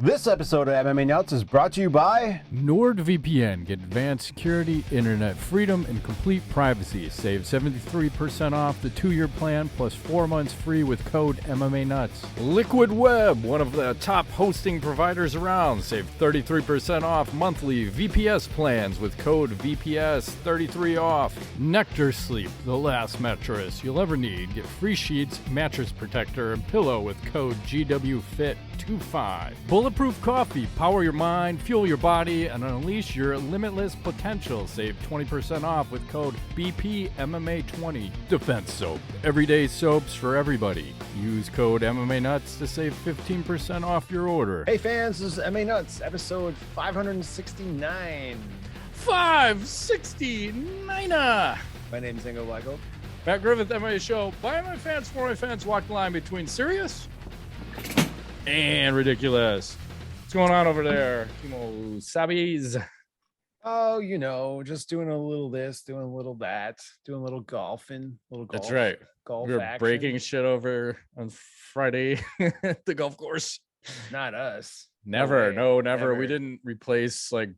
This episode of MMA Nuts is brought to you by NordVPN. Get advanced security, internet freedom, and complete privacy. Save 73% off the 2-year plan plus 4 months free with code MMANUTS. Liquid Web, one of the top hosting providers around. Save 33% off monthly VPS plans with code VPS33 off. Nectar Sleep, the last mattress you'll ever need. Get free sheets, mattress protector, and pillow with code GWFIT25. Bulletproof coffee, power your mind, fuel your body, and unleash your limitless potential. Save 20% off with code BPMMA20. Defense Soap, everyday soaps for everybody. Use code MMA Nuts to save 15% off your order. Hey fans, this is MMA Nuts, episode 569. 569. My name's Ingo Weigel. Matt Griffith, MMA show. By my fans, for my fans, walk the line between serious and ridiculous. What's going on over there, Kimo Sabis? Oh, you know, just doing a little this, doing a little that, doing a little golfing. That's right. Golf We were action. breaking shit over on Friday at the golf course. Not us. Never. No, Never. We didn't replace like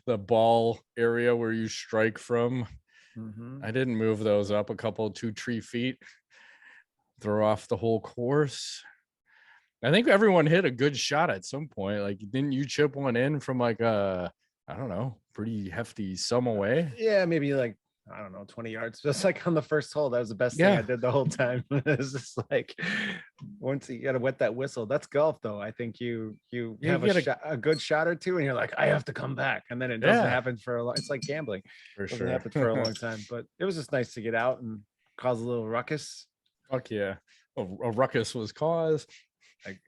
the ball area where you strike from. Mm-hmm. I didn't move those up a couple 2-3 feet. Throw off the whole course. I think everyone hit a good shot at some point. Like, didn't you chip one in from like a, I don't know, pretty hefty some away? Yeah, maybe like, I don't know, 20 yards. Just like on the first hole. That was the best thing I did the whole time. It's just like, once you got to wet that whistle. That's golf, though. I think you have a good shot or two, and you're like, I have to come back. And then it doesn't happen for a long. It's like gambling. For It sure. happen for a long time. But it was just nice to get out and cause a little ruckus. Fuck yeah. A ruckus was caused.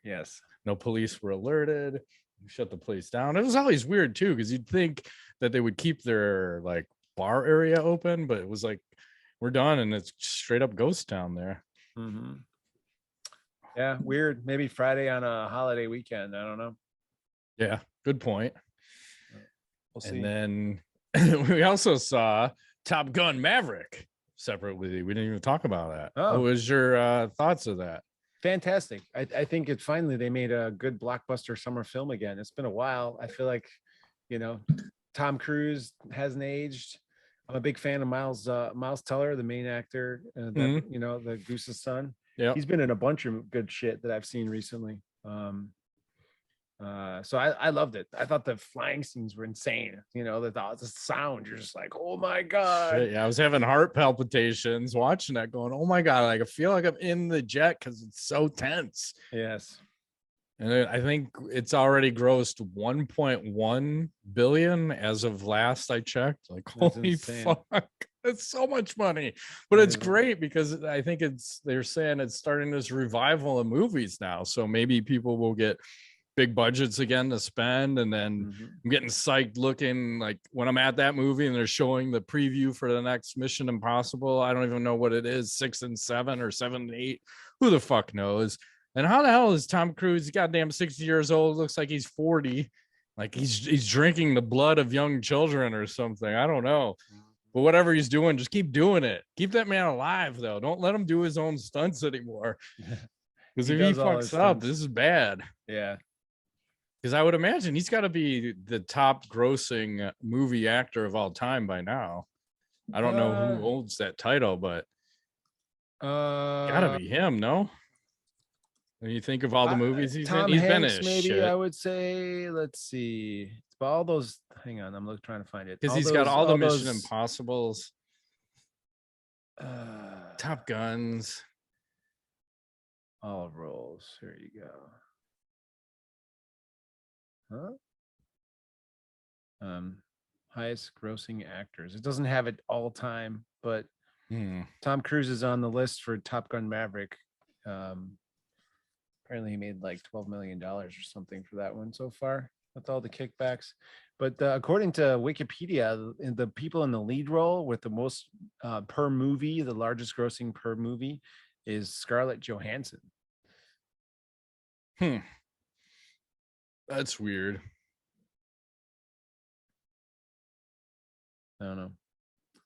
Yes. No police were alerted. Shut the place down. It was always weird too, because you'd think that they would keep their like bar area open, but it was like, we're done, and it's straight up ghost town there. Mm-hmm. Yeah, weird. Maybe Friday on a holiday weekend. I don't know. Yeah, good point. We'll see. And then we also saw Top Gun Maverick separately. We didn't even talk about that. Oh. What was your thoughts of that? Fantastic. I think it finally they made a good blockbuster summer film again. It's been a while. I feel like, you know, Tom Cruise hasn't aged. I'm a big fan of Miles Teller, the main actor, you know, the Goose's son. Yeah, he's been in a bunch of good shit that I've seen recently. So I loved it. I thought the flying scenes were insane. You know, the sound, you're just like, oh my God. shit, yeah. I was having heart palpitations watching that, going, oh my God, like I feel like I'm in the jet because it's so tense. Yes. And I think it's already grossed 1.1 billion as of last I checked. Like, That's holy insane. fuck. That's so much money. But it's great because I think they're saying it's starting this revival of movies now. So maybe people will get big budgets again to spend. And then I'm getting psyched looking like when I'm at that movie and they're showing the preview for the next Mission Impossible. I don't even know what it is, 6 and 7 or 7 and 8. Who the fuck knows? And how the hell is Tom Cruise? He's goddamn 60 years old. Looks like he's 40. Like he's drinking the blood of young children or something. I don't know. But whatever he's doing, just keep doing it. Keep that man alive, though. Don't let him do his own stunts anymore. Because if he fucks up, this is bad. Yeah. Because I would imagine he's got to be the top grossing movie actor of all time by now. I don't know who holds that title, but gotta be him, no? When you think of all the movies he's Tom in, Hanks, been maybe shit. I would say. Let's see. It's all those. Hang on, I'm trying to find it. Because he's got all the Mission Impossibles, Top Guns, all roles. Here you go. Huh? Highest grossing actors. It doesn't have it all time, but Tom Cruise is on the list for Top Gun Maverick. Apparently he made like $12 million or something for that one so far with all the kickbacks. But according to Wikipedia, the people in the lead role with the most per movie, the largest grossing per movie, is Scarlett Johansson. That's weird. I don't know.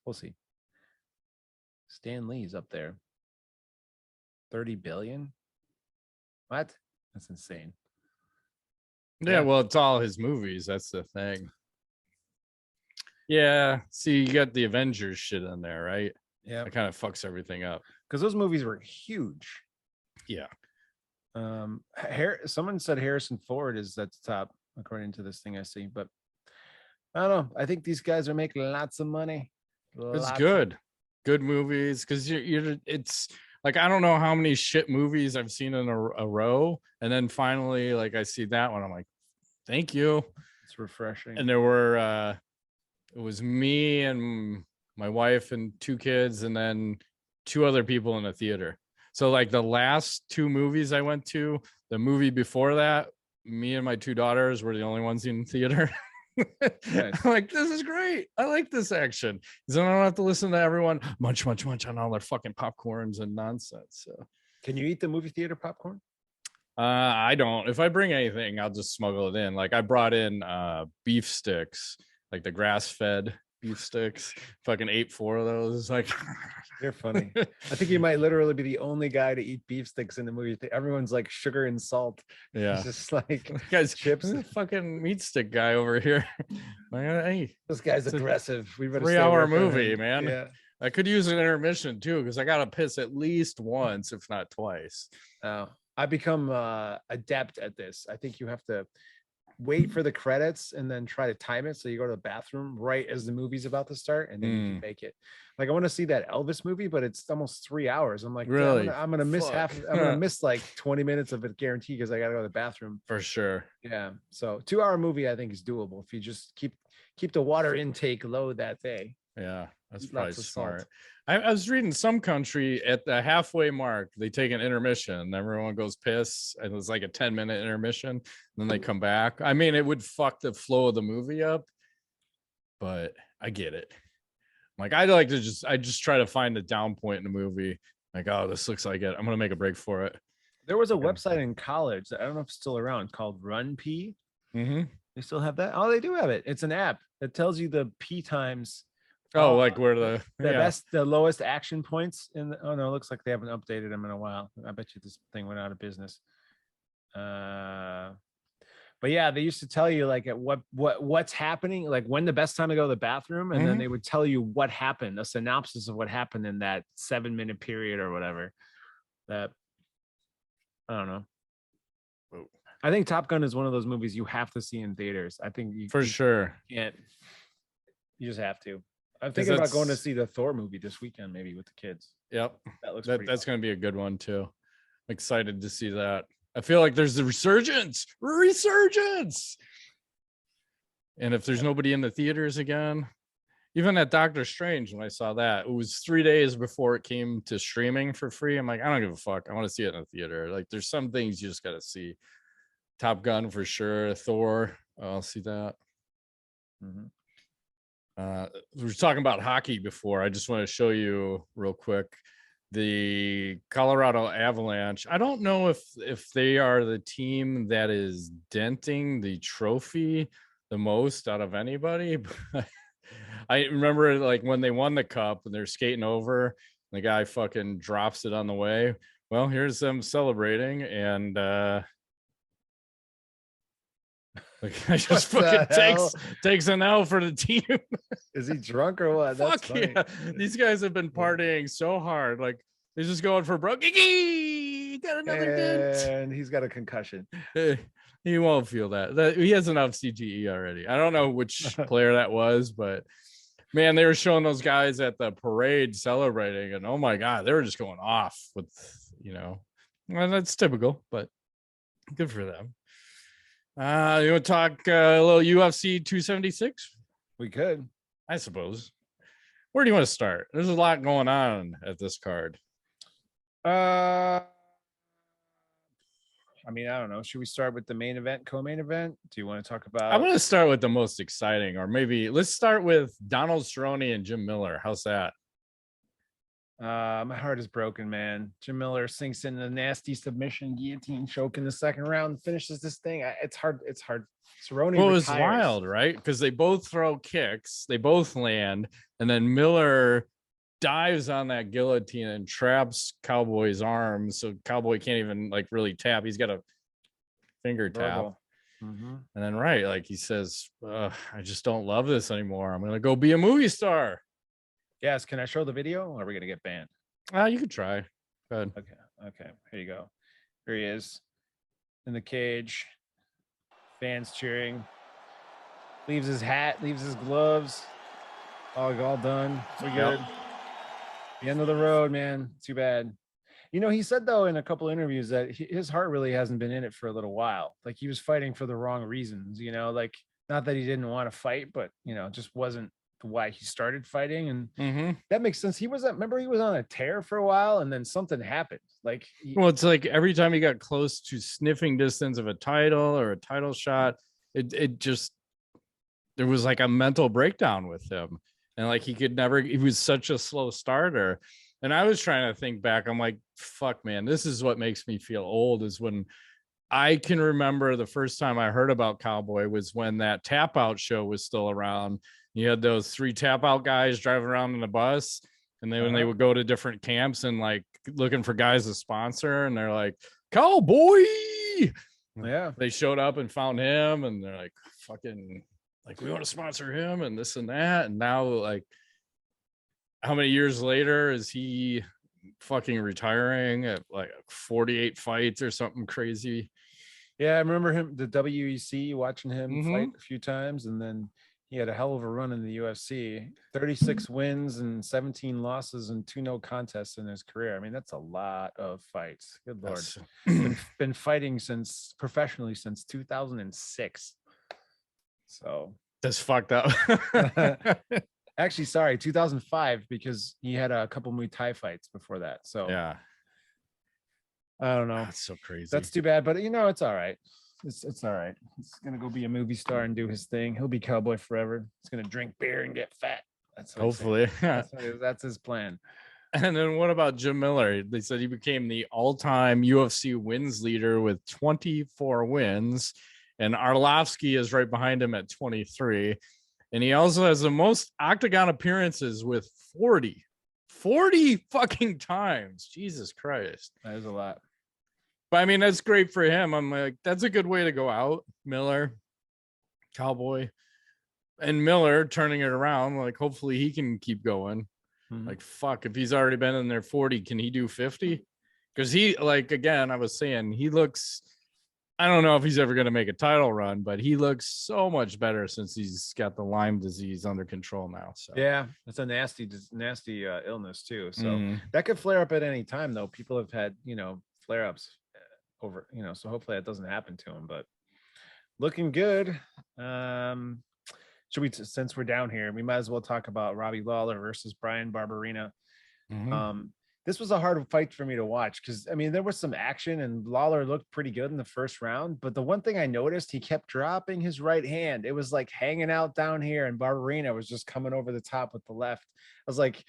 We'll see. Stan Lee's up there. 30 billion? What? That's insane. Yeah, well, it's all his movies. That's the thing. Yeah. See, you got the Avengers shit in there, right? Yeah. It kind of fucks everything up. Because those movies were huge. Yeah. Someone said Harrison Ford is at the top, according to this thing I see. But I don't know. I think these guys are making lots of money. It's good. Good movies. Because it's like, I don't know how many shit movies I've seen in a row. And then finally, like, I see that one. I'm like, thank you. It's refreshing. And there were, it was me and my wife and 2 kids, and then 2 other people in the theater. So like the last 2 movies I went to, the movie before that, me and my 2 daughters were the only ones in theater. Nice. I'm like, this is great. I like this action. So I don't have to listen to everyone munch on all their fucking popcorns and nonsense. So can you eat the movie theater popcorn? I don't. If I bring anything, I'll just smuggle it in. Like I brought in beef sticks, like the grass-fed beef sticks. Fucking ate 4 of those. Like, you're funny. I think you might literally be the only guy to eat beef sticks in the movie. Everyone's like sugar and salt. Yeah, it's just like guys, chips. Fucking meat stick guy over here. Hey, this guy's aggressive. We better 3-hour movie, man. Yeah. I could use an intermission too, because I gotta piss at least once, if not twice. Oh, I become adept at this. I think you have to wait for the credits and then try to time it so you go to the bathroom right as the movie's about to start, and then you can make it. Like I want to see that Elvis movie, but it's almost 3 hours. I'm like, really? I'm gonna miss I'm gonna miss like 20 minutes of it guaranteed because I gotta go to the bathroom for sure. Yeah, so 2-hour movie I think is doable if you just keep the water intake low that day. Yeah, that's probably smart. I was reading some country at the halfway mark, they take an intermission and everyone goes piss, and it's like a 10-minute intermission, and then they come back. I mean, it would fuck the flow of the movie up, but I get it. Like I just try to find a down point in the movie. Like, oh, this looks like it. I'm gonna make a break for it. There was a website in college that I don't know if it's still around called Run P. Mm-hmm. They still have that? Oh, they do have it. It's an app that tells you the P times. Oh, like where the lowest action points in the, oh no, it looks like they haven't updated them in a while. I bet you this thing went out of business. But yeah, they used to tell you like at what's happening, like when the best time to go to the bathroom, and then they would tell you what happened, a synopsis of what happened in that 7-minute period or whatever. That I don't know. I think Top Gun is one of those movies you have to see in theaters. I think you can't. You just have to. I'm thinking about going to see the Thor movie this weekend, maybe with the kids. Yep, that's going to be a good one too. I'm excited to see that. I feel like there's the resurgence. And if there's nobody in the theaters again, even at Doctor Strange, when I saw that, it was 3 days before it came to streaming for free. I'm like, I don't give a fuck. I want to see it in the theater. Like, there's some things you just got to see. Top Gun for sure. Thor, I'll see that. We were talking about hockey before. I just want to show you real quick the Colorado Avalanche. I don't know if they are the team that is denting the trophy the most out of anybody, but I remember like when they won the cup and they're skating over, the guy fucking drops it on the way. Well, here's them celebrating, and like I just fucking takes an L for the team. Is he drunk or what? That's funny. Yeah. These guys have been partying so hard. Like they're just going for broke. Got another dent. And he's got a concussion. He won't feel that. He has enough CTE already. I don't know which player that was, but man, they were showing those guys at the parade celebrating, and oh my God, they were just going off with, well, that's typical, but good for them. You want to talk a little UFC 276? We could, I suppose. Where do you want to start? There's a lot going on at this card. I mean, I don't know. Should we start with the main event, co-main event? Do you want to talk about? I'm going to start with the most exciting, or maybe let's start with Donald Cerrone and Jim Miller. How's that? My heart is broken, man. Jim Miller sinks in a nasty submission guillotine choke in the second round, finishes this thing. It's hard. Cerrone. Well, it was wild, right? Because they both throw kicks, they both land, and then Miller dives on that guillotine and traps Cowboy's arm, so Cowboy can't even like really tap. He's got a finger tap. And then, like he says, I just don't love this anymore. I'm going to go be a movie star. Yes. Can I show the video or are we going to get banned? You could try. Go ahead. Okay. Here you go. Here he is in the cage. Fans cheering. Leaves his hat, leaves his gloves. All done. So good. The end of the road, man. Too bad. You know, he said, though, in a couple interviews that his heart really hasn't been in it for a little while. Like, he was fighting for the wrong reasons, you know, like, not that he didn't want to fight, but, you know, just wasn't why he started fighting. And that makes sense. Remember, he was on a tear for a while and then something happened. Like, well, it's like every time he got close to sniffing distance of a title or a title shot, it just, there was like a mental breakdown with him. And like, he was such a slow starter. And I was trying to think back. I'm like, fuck, man, this is what makes me feel old, is when I can remember the first time I heard about Cowboy was when that tap out show was still around. You had those 3 tap out guys driving around in the bus. And then when they would go to different camps and like looking for guys to sponsor, and they're like, Cowboy. Yeah. They showed up and found him, and they're like, fucking, like, we want to sponsor him and this and that. And now, like, how many years later is he fucking retiring at like 48 fights or something crazy? Yeah, I remember him, the WEC, watching him fight a few times, and then he had a hell of a run in the UFC. 36 wins and 17 losses and 2 no contests in his career. I mean, that's a lot of fights. Good Lord. Been fighting professionally since 2006. So that's fucked up. Actually, sorry, 2005, because he had a couple Muay Thai fights before that. So yeah, I don't know. That's so crazy. That's too bad, but you know, it's all right. It's all right. He's gonna go be a movie star and do his thing. He'll be Cowboy forever. He's gonna drink beer and get fat. That's hopefully that's his plan. And then what about Jim Miller? They said he became the all-time UFC wins leader with 24 wins, and Arlovsky is right behind him at 23. And he also has the most octagon appearances with 40 fucking times. Jesus Christ. That is a lot. But I mean, that's great for him. I'm like, that's a good way to go out. Miller, Cowboy, and Miller turning it around. Like, hopefully he can keep going. Like, fuck, if he's already been in there 40, can he do 50? Because he, like, again, I was saying, he looks, I don't know if he's ever going to make a title run, but he looks so much better since he's got the Lyme disease under control now. So yeah, it's a nasty illness too. So that could flare up at any time, though. People have had, you know, flare-ups over, you know, so hopefully that doesn't happen to him. But looking good. Should we, since we're down here, we might as well talk about Robbie Lawler versus Bryan Barberena. This was a hard fight for me to watch because, I mean, there was some action and Lawler looked pretty good in the first round. But the one thing I noticed, he kept dropping his right hand. It was like hanging out down here, and Barberena was just coming over the top with the left. I was like,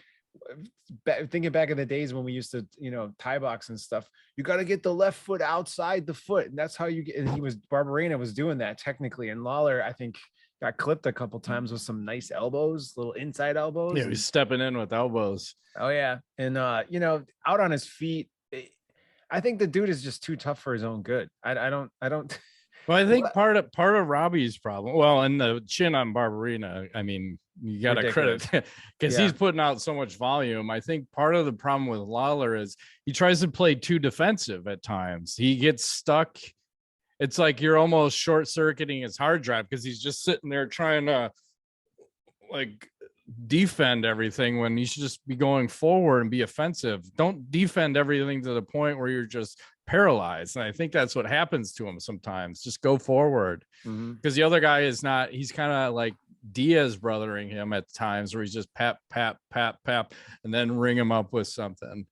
thinking back in the days when we used to, you know, Thai box and stuff, you got to get the left foot outside the foot. And that's how you get, and Barberena was doing that technically. And Lawler, I think, got clipped a couple times with some nice elbows, little inside elbows. Yeah, he's stepping in with elbows. Oh yeah. And you know, out on his feet, I think the dude is just too tough for his own good. I don't Well, I think part of Robbie's problem, well, and the chin on Barberena, I mean, you got to credit because he's putting out so much volume. I think part of the problem with Lawler is he tries to play too defensive at times. He gets stuck. It's like you're almost short circuiting his hard drive because he's just sitting there trying to like defend everything when you should just be going forward and be offensive. Don't defend everything to the point where you're just paralyzed. And I think that's what happens to him sometimes. Just go forward because the other guy is not. He's kind of like Diaz brothering him at times where he's just pap, and then ring him up with something.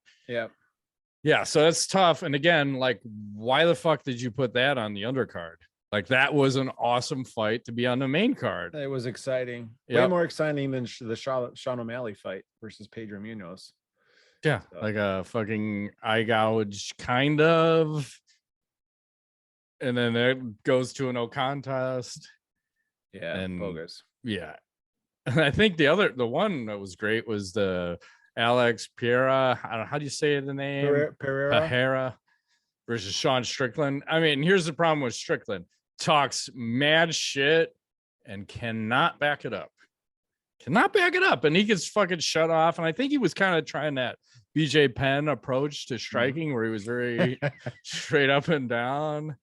Yeah, so that's tough. And again, like, why the fuck did you put that on the undercard? Like, that was an awesome fight to be on the main card. It was exciting. Way more exciting than the Sean O'Malley fight versus Pedro Munhoz. Yeah, so, like a fucking eye gouge, kind of. And then it goes to a no contest. Yeah, and bogus. Yeah. And I think the one that was great was the Alex Pereira. I don't know, how do you say the name? Pereira versus Sean Strickland. I mean, here's the problem with Strickland. talks mad shit and cannot back it up. And he gets fucking shut off. And I think he was kind of trying that BJ Penn approach to striking where he was very straight up and down.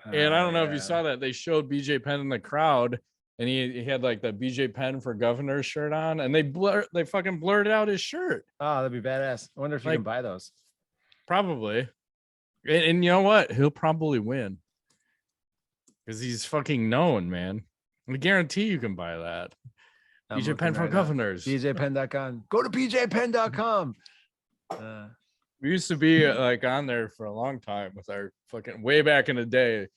And I don't know if you saw that. They showed BJ Penn in the crowd and he had like the BJ Penn for governor shirt on and they fucking blurred out his shirt. Oh, that'd be badass. I wonder if you can buy those. Probably. And you know what? He'll probably win. Because he's fucking known, man. I guarantee you can buy that. BJ Penn for governors. BJPenn.com. Go to BJPenn.com. We used to be like on there for a long time with our fucking way back in the day.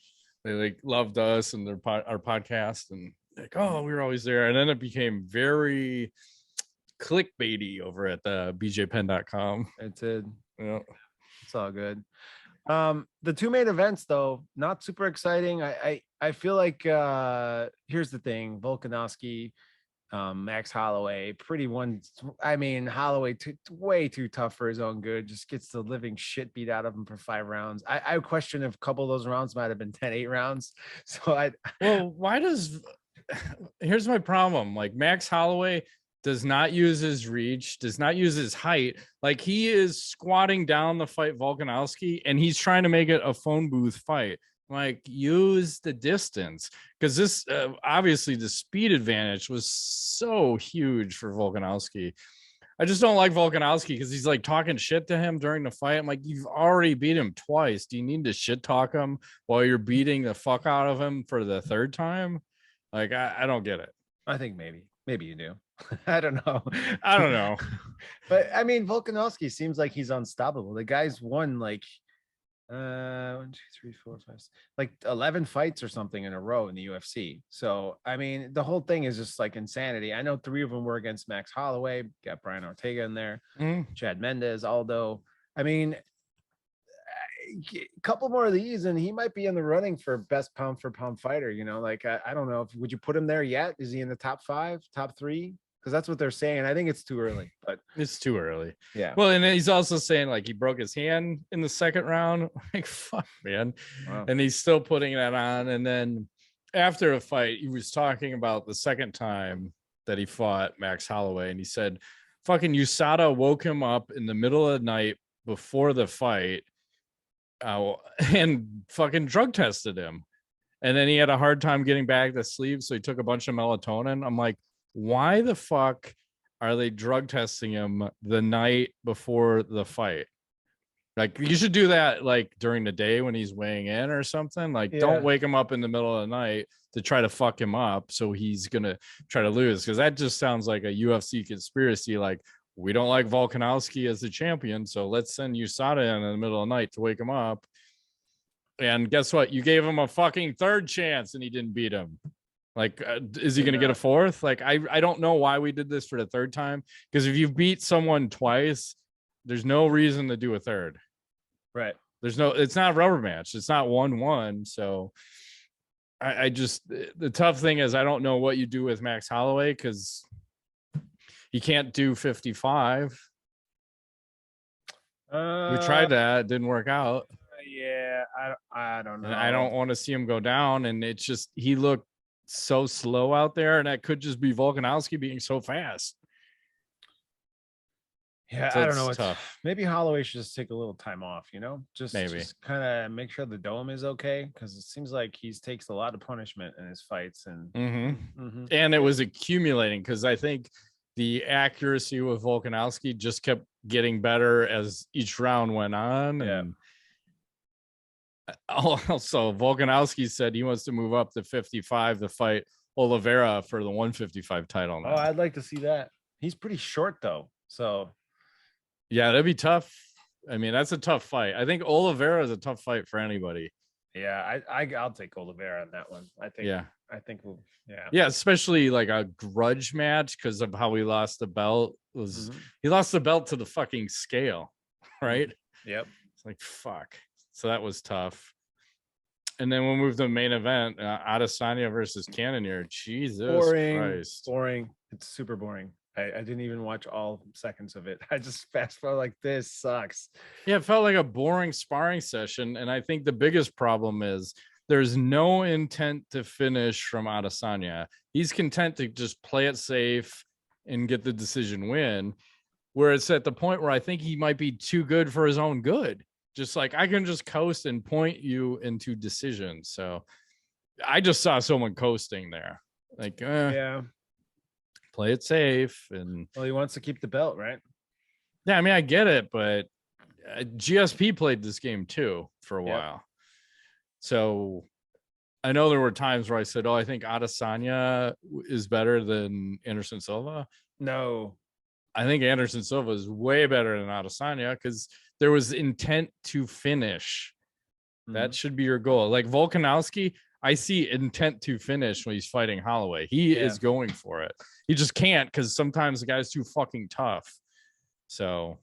They like loved us and our podcast and like, oh, we were always there. And then it became very clickbaity over at the BJPenn.com. It did. Yeah. It's all good. The two main events though, not super exciting. I feel like here's the thing: Volkanovski, Max Holloway, Holloway way too tough for his own good, just gets the living shit beat out of him for 5 rounds. I question if a couple of those rounds might have been 10-8 rounds. So here's my problem. Like Max Holloway does not use his reach, does not use his height. Like he is squatting down to fight Volkanovski and he's trying to make it a phone booth fight. Like use the distance because this obviously the speed advantage was so huge for Volkanovski. I just don't like Volkanovski because he's like talking shit to him during the fight. I'm like, you've already beat him twice. Do you need to shit talk him while you're beating the fuck out of him for the 3rd time? Like, I don't get it. I think maybe you do. I don't know. But I mean, Volkanovski seems like he's unstoppable. The guy's won like 1, 2, 3, 4, 5, like 11 fights or something in a row in the UFC. So I mean, the whole thing is just like insanity. I know 3 of them were against Max Holloway. Got Brian Ortega in there, Chad Mendes, Aldo. I mean, a couple more of these and he might be in the running for best pound for pound fighter. You know, like I don't know, would you put him there yet? Is he in the top 5, top 3? Because that's what they're saying. I think it's too early, but it's too early. Yeah. Well, and he's also saying like he broke his hand in the 2nd round. Like, fuck, man. Wow. And he's still putting that on. And then after a fight, he was talking about the 2nd time that he fought Max Holloway. And he said, fucking USADA woke him up in the middle of the night before the fight and fucking drug tested him. And then he had a hard time getting back to sleep. So he took a bunch of melatonin. I'm like, why the fuck are they drug testing him the night before the fight? Like you should do that like during the day when he's weighing in or something. Like don't wake him up in the middle of the night to try to fuck him up so he's gonna try to lose, because that just sounds like a UFC conspiracy. Like, we don't like Volkanovski as the champion, so let's send USADA in the middle of the night to wake him up. And guess what? You gave him a fucking 3rd chance and he didn't beat him. Like, is he going to get a 4th? Like, I don't know why we did this for the 3rd time. Because if you've beat someone twice, there's no reason to do a 3rd. Right. It's not a rubber match. It's not 1-1. So I just, the tough thing is I don't know what you do with Max Holloway because he can't do 55. We tried that. It didn't work out. Yeah. I don't know. And I don't want to see him go down. And it's just, he looked so slow out there, and that could just be Volkanovski being so fast. Yeah, so I don't know. It's tough. Maybe Holloway should just take a little time off, you know, just kind of make sure the dome is okay, because it seems like he takes a lot of punishment in his fights, and and it was accumulating because I think the accuracy with Volkanovski just kept getting better as each round went on. And also, Volkanovski said he wants to move up to 55 to fight Oliveira for the 155 title now. Oh, I'd like to see that. He's pretty short though, so yeah, that'd be tough. I mean, that's a tough fight. I think Oliveira is a tough fight for anybody. Yeah, I'll take Oliveira on that one. I think we'll. Yeah, especially like a grudge match because of how he lost the belt. He lost the belt to the fucking scale, right? Yep. It's like fuck. So that was tough. And then we'll move to the main event, Adesanya versus Cannonier. Jesus Christ. Boring. It's super boring. I didn't even watch all seconds of it. I just fast forward like, this sucks. Yeah, it felt like a boring sparring session. And I think the biggest problem is there's no intent to finish from Adesanya. He's content to just play it safe and get the decision win, where it's at the point where I think he might be too good for his own good. Just like, I can just coast and point you into decisions. So I just saw someone coasting there. Like, yeah, play it safe. And well, he wants to keep the belt, right? Yeah, I mean, I get it, but GSP played this game too for a while. So I know there were times where I said, I think Adesanya is better than Anderson Silva. No, I think Anderson Silva is way better than Adesanya because there was intent to finish. That should be your goal. Like Volkanovski, I see intent to finish when he's fighting Holloway. He is going for it. He just can't because sometimes the guy's too fucking tough. So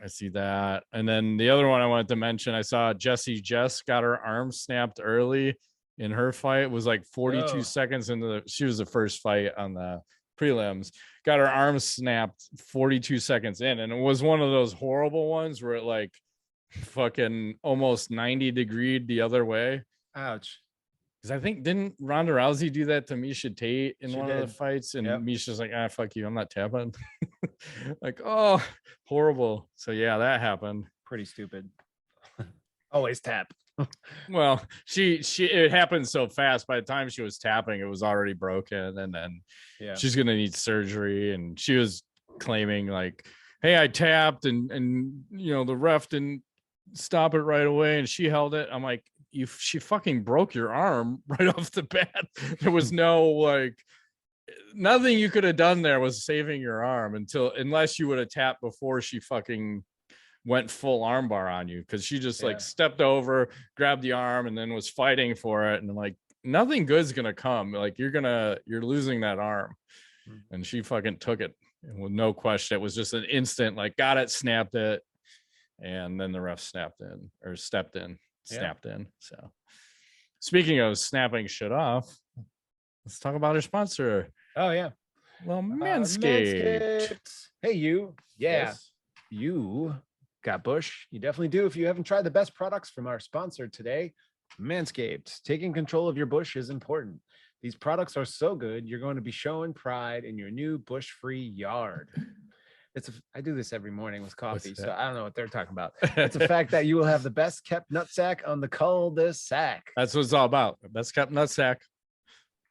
I see that. And then the other one I wanted to mention, I saw Jessie Jess got her arm snapped early in her fight. It was like 42 seconds into she was the first fight on the prelims. Got her arm snapped 42 seconds in. And it was one of those horrible ones where it like fucking almost 90-degreed the other way. Ouch. Because I think, didn't Ronda Rousey do that to Miesha Tate in one of the fights? And Misha's like, fuck you, I'm not tapping. Like, oh, horrible. So yeah, that happened. Pretty stupid. Always tap. Well, it happened so fast. By the time she was tapping, it was already broken, and then she's gonna need surgery. And she was claiming like, hey, I tapped and you know, the ref didn't stop it right away, and she held it. I'm like, she fucking broke your arm right off the bat. There was no like, nothing you could have done there was saving your arm unless you would have tapped before she fucking went full armbar on you, because she just like stepped over, grabbed the arm, and then was fighting for it. And I'm like, nothing good's gonna come. Like, you're losing that arm. And she fucking took it with no question. It was just an instant, like, got it, snapped it, and then the ref stepped in. So speaking of snapping shit off, let's talk about our sponsor. Oh yeah. Well, Manscaped. Hey, you. Yeah. Yes. You got Bush. You definitely do. If you haven't tried the best products from our sponsor today, Manscaped. Taking control of your bush is important. These products are so good, you're going to be showing pride in your new bush-free yard. I do this every morning with coffee, so I don't know what they're talking about. It's the fact that you will have the best kept nutsack on the cul-de-sac. That's what it's all about. The best kept nutsack.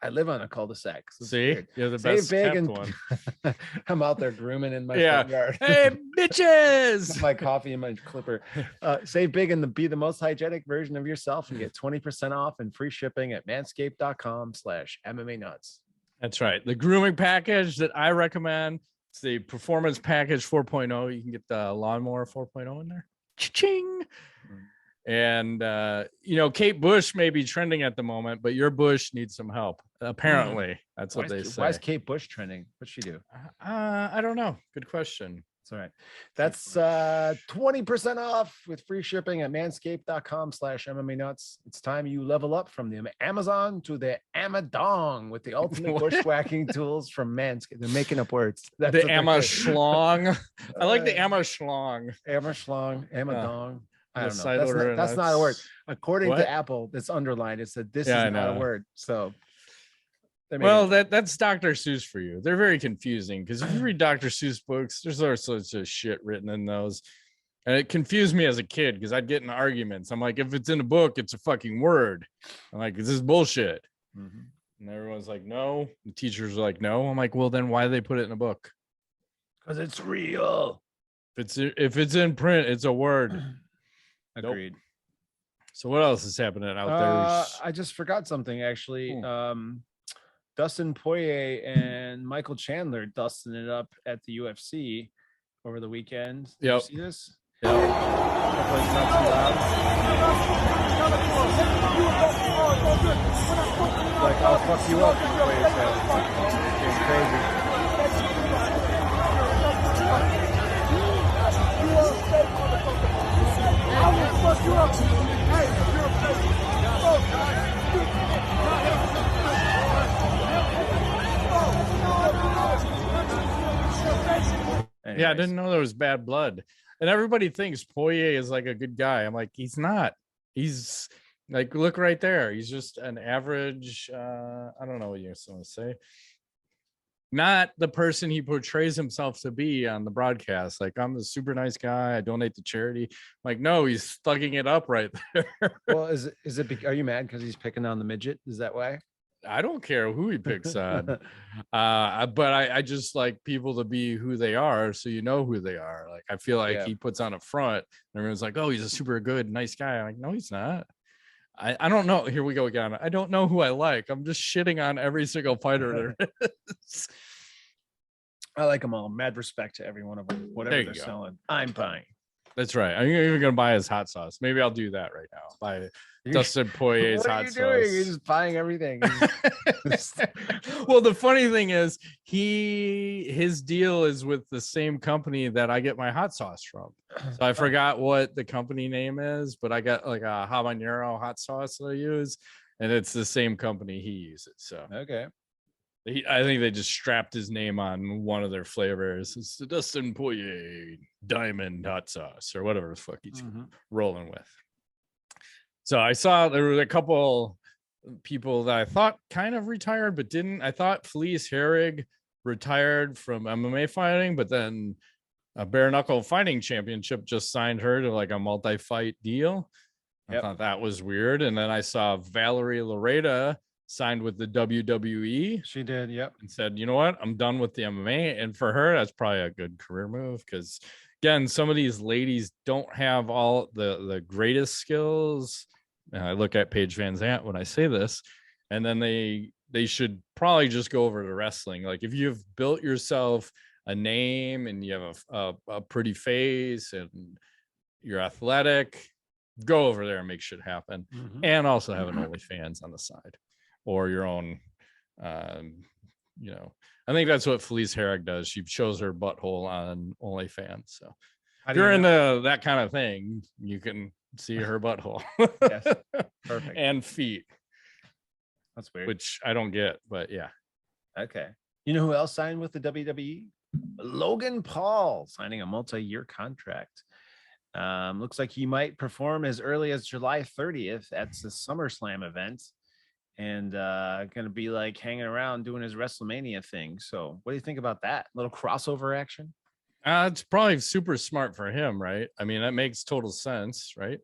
I live on a cul-de-sac. So see, you're the best kept one. I'm out there grooming in my front yard. Hey, bitches! My coffee and my clipper. Save big and be the most hygienic version of yourself and get 20% off and free shipping at manscaped.com/MMA-nuts. That's right. The grooming package that I recommend. It's the Performance Package 4.0. You can get the Lawnmower 4.0 in there. Cha-ching! And, you know, Kate Bush may be trending at the moment, but your Bush needs some help. Apparently, that's what they say. Why is Kate Bush trending? What'd she do? I don't know. Good question. It's all right. That's 20% off with free shipping at manscaped.com/MMA-nuts. It's time you level up from the Amazon to the Amadong with the ultimate bushwhacking tools from Manscaped. They're making up words. That's the Amashlong. I like the Amashlong. Amadong. I don't know. That's not a word. According to Apple, that's underlined. It said this is not a word. So, well, that's Dr. Seuss for you. They're very confusing because if you read Dr. Seuss books, there's all sorts of shit written in those, and it confused me as a kid because I'd get in arguments. I'm like, if it's in a book, it's a fucking word. I'm like, this is bullshit. And everyone's like, no. The teachers are like, no. I'm like, well, then why do they put it in a book? Because it's real. If it's in print, it's a word. Agreed. Nope. So what else is happening out there? I just forgot something actually. Dustin Poirier and Michael Chandler dusting it up at the UFC over the weekend. Did you see this? Yep. Hopefully it's not too loud. Like, I'll fuck you up. It's crazy. I will fuck you up. Yeah, I didn't know there was bad blood. And everybody thinks Poirier is like a good guy. I'm like, he's not. He's Like, look right there. He's just an average. I don't know what you're supposed to say. Not the person he portrays himself to be on the broadcast. Like, I'm a super nice guy. I donate to charity. Like, no, he's thugging it up right there. Well, are you mad because he's picking on the midget? Is that why? I don't care who he picks on. But I just like people to be who they are, so you know who they are. Like, I feel like he puts on a front and everyone's like, oh, he's a super good, nice guy. I'm like, no, he's not. I don't know. Here we go again. I don't know who I like. I'm just shitting on every single fighter there is. I like them all. Mad respect to every one of them. Whatever they're selling, I'm buying. That's right. I'm even gonna buy his hot sauce. Maybe I'll do that right now. Buy Dustin Poirier's hot sauce. Doing? You're just buying everything. Well, the funny thing is, his deal is with the same company that I get my hot sauce from. So I forgot what the company name is, but I got like a habanero hot sauce that I use, and it's the same company he uses. So okay. I think they just strapped his name on one of their flavors. It's the Dustin Poirier Diamond Hot Sauce or whatever the fuck he's rolling with. So I saw there were a couple people that I thought kind of retired, but didn't. I thought Felice Herrig retired from MMA fighting, but then a bare knuckle fighting championship just signed her to like a multi-fight deal. I thought that was weird. And then I saw Valerie Loureda signed with the WWE. She did, and said, you know what, I'm done with the MMA. And for her, that's probably a good career move, because again, some of these ladies don't have all the greatest skills. And I look at Paige Van Zant when I say this, and then they should probably just go over to wrestling. Like, if you've built yourself a name and you have a pretty face and you're athletic, go over there and make shit happen. And also have an OnlyFans on the side, or your own, I think that's what Felice Herrig does. She shows her butthole on OnlyFans. So if you're into that kind of thing, you can see her butthole. Yes, perfect. And feet. That's weird. Which I don't get, but yeah. Okay. You know who else signed with the WWE? Logan Paul, signing a multi-year contract. Looks like he might perform as early as July 30th at the SummerSlam event. And gonna be like hanging around doing his WrestleMania thing. So what do you think about that little crossover action? It's probably super smart for him, right? I mean, that makes total sense, right?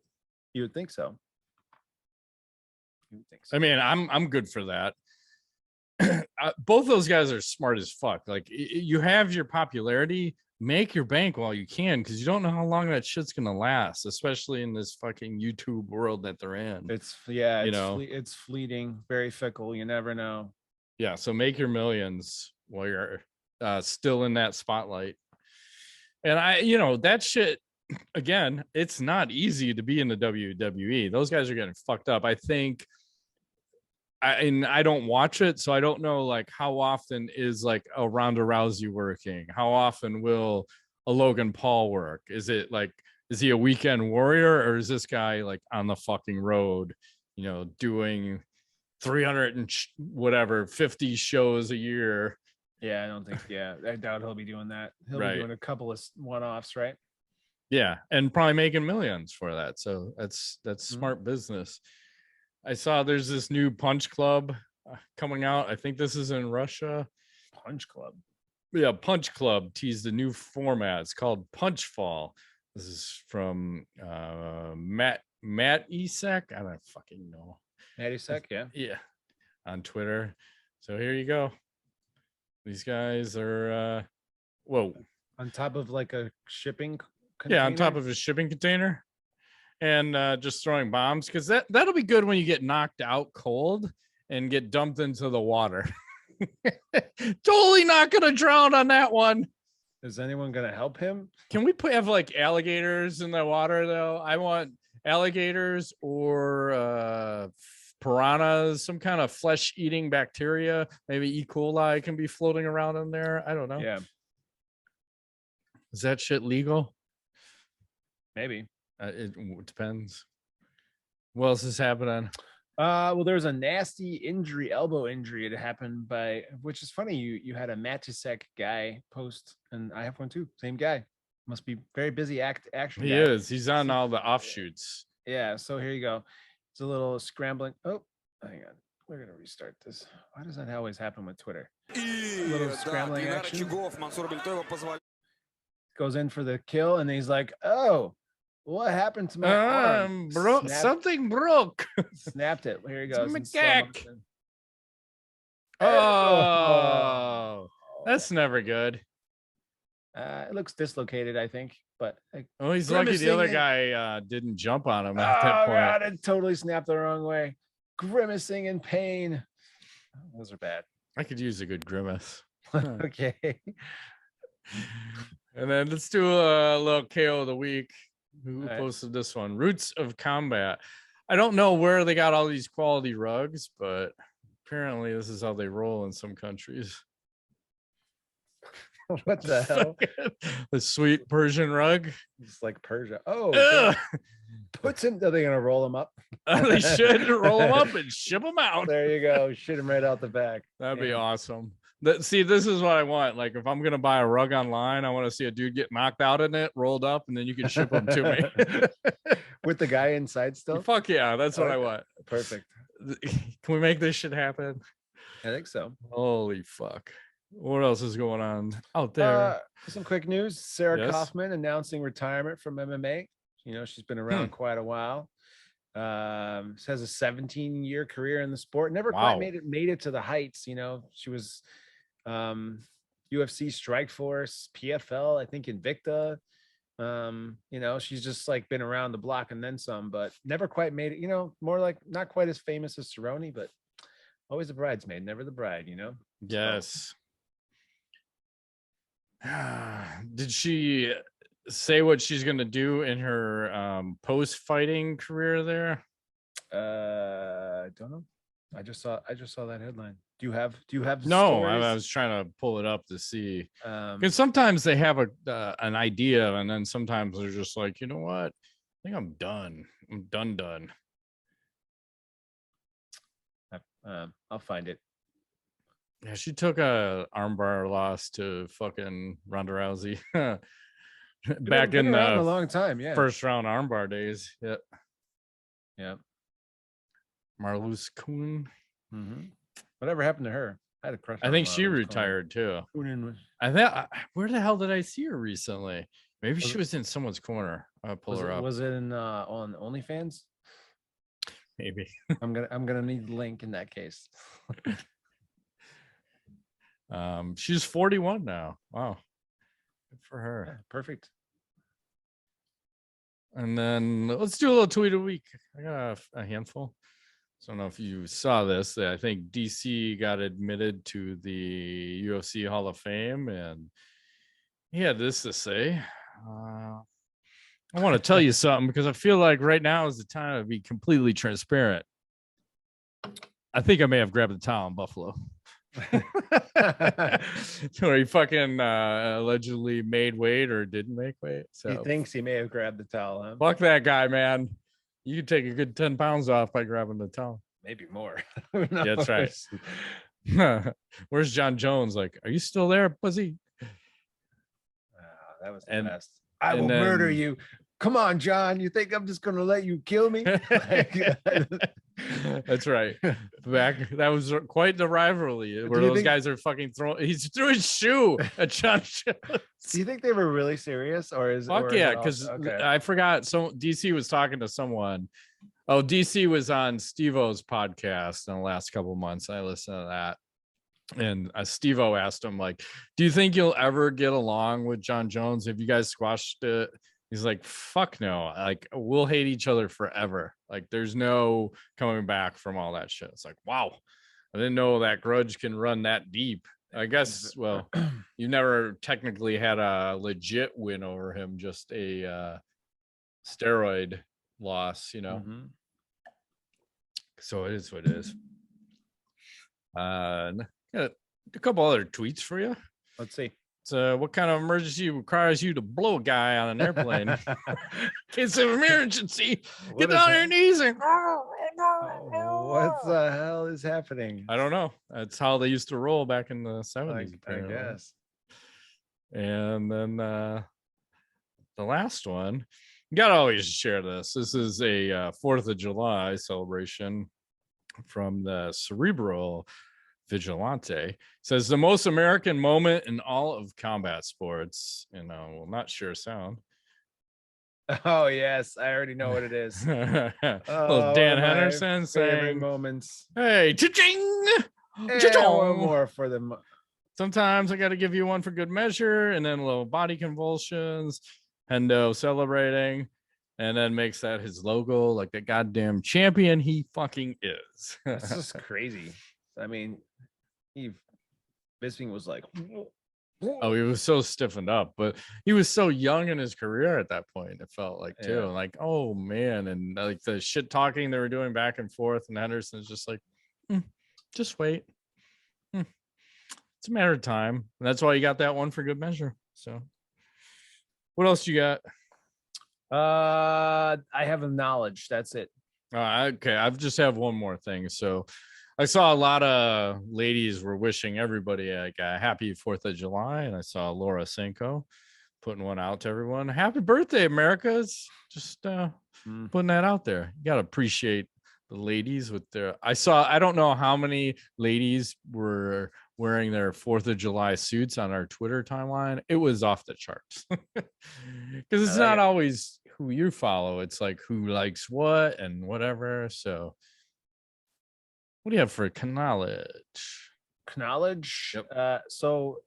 You would think so. I mean, I'm good for that. Both those guys are smart as fuck. Like, you have your popularity, make your bank while you can, because you don't know how long that shit's gonna last, especially in this fucking YouTube world that they're in. It's fleeting, very fickle. You never know. Yeah, so make your millions while you're still in that spotlight. And that shit, again, it's not easy to be in the WWE. Those guys are getting fucked up. I think, I don't watch it, so I don't know like how often is like a Ronda Rousey working. How often will a Logan Paul work? Is he a weekend warrior, or is this guy like on the fucking road, doing 300 and 50 shows a year? Yeah, I don't think. Yeah, I doubt he'll be doing that. He'll be doing a couple of one-offs, right? Yeah, and probably making millions for that. So that's smart business. I saw there's this new Punch Club coming out. I think this is in Russia. Punch Club. Yeah, Punch Club teased a new format. It's called Punch Fall. This is from Matt Isaac. I don't fucking know. Matt Isaac, yeah. Yeah, on Twitter. So here you go. These guys are on top of like a shipping container? Yeah, on top of a shipping container. And just throwing bombs, because that'll be good when you get knocked out cold and get dumped into the water. Totally not gonna drown on that one. Is anyone gonna help him? Can we have like alligators in the water though? I want alligators or piranhas, some kind of flesh-eating bacteria. Maybe E. coli can be floating around in there. I don't know. Yeah. Is that shit legal? Maybe. It depends. What else is happening? Well, there's a nasty elbow injury. It happened which is funny. You had a Mattress guy post, and I have one too. Same guy. Must be very busy action. He is. He's on all the offshoots. Yeah. So here you go. It's a little scrambling. Oh, hang on. We're gonna restart this. Why does that always happen with Twitter? A little scrambling action. Goes in for the kill, and he's like, "Oh, what happened to my arm? Something broke." Snapped it. Here he goes. Oh, that's never good. It looks dislocated, I think, but he's lucky the other guy didn't jump on him at that point. God, it totally snapped the wrong way. Grimacing in pain. Those are bad. I could use a good grimace. Okay. And then let's do a little KO of the week. Who posted this one? Roots of Combat. I don't know where they got all these quality rugs, but apparently this is how they roll in some countries. What the hell? The sweet Persian rug. It's like Persia. Oh, puts him. Are they gonna roll him up? They should roll him up and ship him out. There you go. Shit him right out the back. That'd be awesome. See, this is what I want. Like, if I'm gonna buy a rug online, I want to see a dude get knocked out in it, rolled up, and then you can ship them to me with the guy inside still. Fuck yeah, that's what I want. Perfect. Can we make this shit happen? I think so. Holy fuck. What else is going on out there? Some quick news. Sarah Kaufman announcing retirement from MMA. You know, she's been around quite a while. Has a 17-year career in the sport. Never quite made it to the heights. You know, she was UFC Strikeforce, PFL, I think Invicta. You know, she's just like been around the block and then some, but never quite made it. You know, more like not quite as famous as Cerrone, but always the bridesmaid, never the bride. You know. Yes. Did she say what she's gonna do in her post-fighting career there? I don't know. I just saw that headline. Do you have no stories? I was trying to pull it up to see, because sometimes they have an idea, and then sometimes they're just like, you know what, I think I'm done. I'll find it. Yeah, she took a armbar loss to fucking Ronda Rousey back in a long time. Yeah, first round armbar days. Yep. Yeah. Marloes Coon. Whatever happened to her? I had a crush. I think she retired too. I thought, where the hell did I see her recently? Maybe she was in someone's corner. I'll pull her up. Was it in on OnlyFans? Maybe. I'm gonna need the link in that case. She's 41 now. Wow, good for her. Yeah, perfect. And then let's do a little tweet a week. I got a handful. So I don't know if you saw this. I think DC got admitted to the UFC Hall of Fame, and he had this to say. I want to tell you something, because I feel like right now is the time to be completely transparent. I think I may have grabbed the towel in Buffalo. Where he fucking allegedly made weight or didn't make weight. So he thinks he may have grabbed the towel. Huh? Fuck that guy, man. You could take a good 10 pounds off by grabbing the towel. Maybe more. Yeah, that's right. Where's John Jones? Like, are you still there, pussy? That was the best. I will murder you. Come on, John. You think I'm just gonna let you kill me? That's right. That was quite the rivalry where those guys are fucking throwing. He threw his shoe at John Jones. Do you think they were really serious, or is? Fuck yeah, because I forgot. So DC was talking to someone. Oh, DC was on Steve-O's podcast in the last couple of months. I listened to that. And Steve-O asked him, like, do you think you'll ever get along with John Jones? Have you guys squashed it? He's like, fuck no. Like, we'll hate each other forever. Like, there's no coming back from all that shit. It's like, wow. I didn't know that grudge can run that deep. I guess, well, you never technically had a legit win over him, just a steroid loss, you know? So it is what it is. Got a couple other tweets for you. Let's see. So what kind of emergency requires you to blow a guy on an airplane? In case of emergency, get down on your knees and what the hell is happening? I don't know. That's how they used to roll back in the 70s. I guess. And then the last one, You gotta always share this. This is a 4th of July celebration from the Cerebral Vigilante. It says the most American moment in all of combat sports. And will not share sound. Oh yes, I already know what it is. Little Dan Henderson saying moments. Hey, cha-ching! One more for them. Sometimes I got to give you one for good measure, and then a little body convulsions. Hendo celebrating, and then makes that his logo, like the goddamn champion he fucking is. This is crazy. I mean, Bisping was like, oh, he was so stiffened up, but he was so young in his career at that point. It felt like too, like, oh man, and like the shit talking they were doing back and forth, and Henderson's just like, just wait. It's a matter of time, and that's why you got that one for good measure. So, what else you got? I have a knowledge. That's it. Okay, I just have one more thing. So I saw a lot of ladies were wishing everybody like a happy 4th of July, and I saw Laura Senko putting one out to everyone. Happy birthday, America. It's just putting that out there. You gotta appreciate the ladies with their I don't know how many ladies were wearing their 4th of July suits on our Twitter timeline. It was off the charts. Because it's not always who you follow. It's like who likes what and whatever. So what do you have for knowledge? Yep. So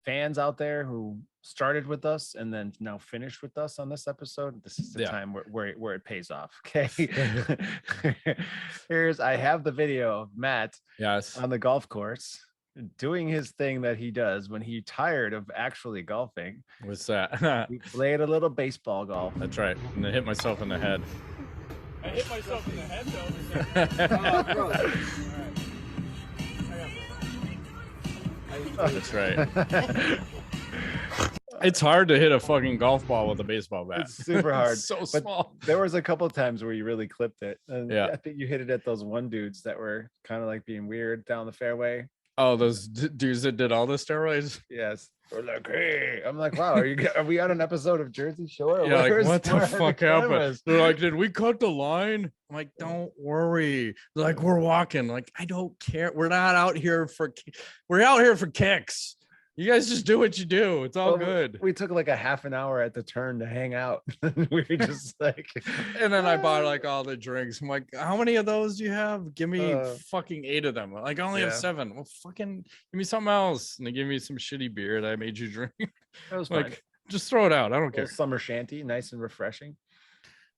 fans out there who started with us and then now finished with us on this episode, this is the time where it pays off. Okay. I have the video of Matt on the golf course doing his thing that he does when he tired of actually golfing. What's that? He played a little baseball golf. That's right. And I hit myself in the head. I hit myself in the head though. That's right. It's hard to hit a fucking golf ball with a baseball bat. It's super hard. It's so small. There was a couple of times where you really clipped it. And yeah. I think you hit it at those one dudes that were kind of like being weird down the fairway. Oh, those dudes that did all the steroids? Yes. We're like, hey. I'm like, wow, are we on an episode of Jersey Shore? Yeah, like, what the fuck happened? They're like, did we cut the line? I'm like, don't worry. They're like, we're walking. Like, I don't care. We're not out here for kicks. You guys just do what you do. It's all good. We took like a half an hour at the turn to hang out. We were just like, and then I bought like all the drinks. I'm like, how many of those do you have? Give me fucking 8 of them. Like, I only have 7. Well, fucking give me something else. And they gave me some shitty beer that I made you drink. That was like, fine. Just throw it out. I don't care. Summer shanty, nice and refreshing.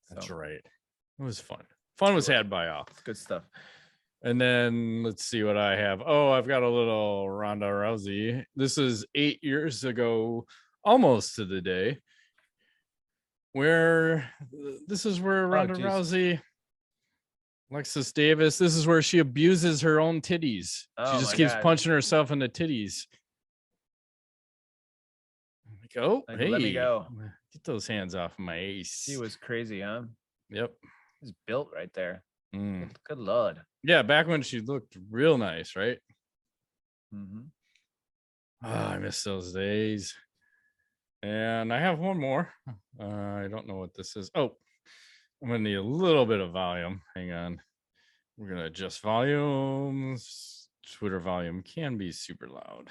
That's right. It was fun. Fun was had by all. Good stuff. And then let's see what I have. Oh, I've got a little Ronda Rousey. This is 8 years ago, almost to the day, where this is where Ronda Rousey, Alexis Davis, this is where she abuses her own titties. She just keeps punching herself in the titties. Like, oh, like, hey, let me go. Get those hands off my ace. She was crazy, huh? Yep. He's built right there. Good Lord. Yeah, back when she looked real nice, right? Mm-hmm. Oh, I miss those days. And I have one more. I don't know what this is. Oh, I'm gonna need a little bit of volume. Hang on. We're gonna adjust volumes. Twitter volume can be super loud.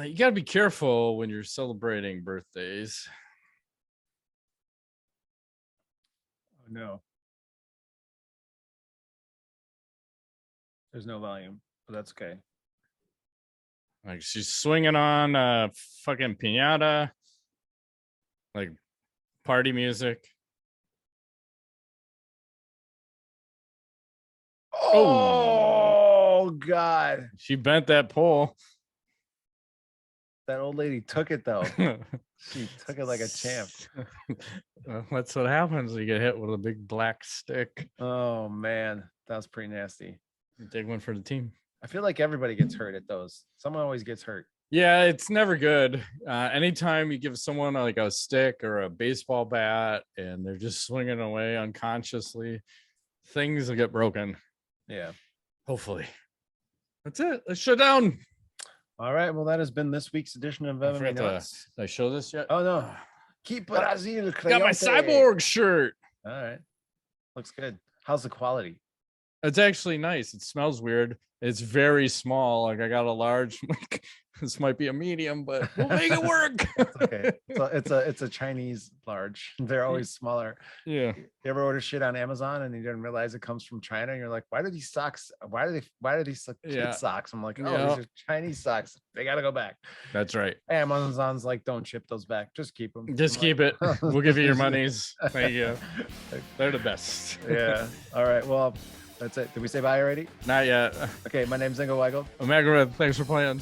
You gotta be careful when you're celebrating birthdays. Oh no. There's no volume, but that's okay. Like, she's swinging on fucking piñata, like party music. Oh God. She bent that pole. That old lady took it though. She took it like a champ. Well, that's what happens when you get hit with a big black stick. Oh man, that was pretty nasty. Big one for the team. I feel like everybody gets hurt at those. Someone always gets hurt. Yeah, it's never good. Anytime you give someone like a stick or a baseball bat and they're just swinging away unconsciously, things will get broken. Yeah. Hopefully. That's it. Let's shut down. All right. Well, that has been this week's edition of MMA Nuts. Did I show this yet? Oh, no. Keep Brazil. Got my cyborg shirt. All right. Looks good. How's the quality? It's actually nice. It smells weird. It's very small. Like I got a large. This might be a medium, but we'll make it work. Okay. So it's a Chinese large. They're always smaller. Yeah. You ever order shit on Amazon and you didn't realize it comes from China? And you're like, why do these socks? Why do these kid socks? I'm like, oh, these are Chinese socks. They gotta go back. That's right. Amazon's like, don't ship those back. Just keep them. Just keep it. We'll give you your monies. Thank you. They're the best. Yeah. All right. Well, that's it. Did we say bye already? Not yet. Okay. My name's Ingo Weigel. Omega Red. Thanks for playing.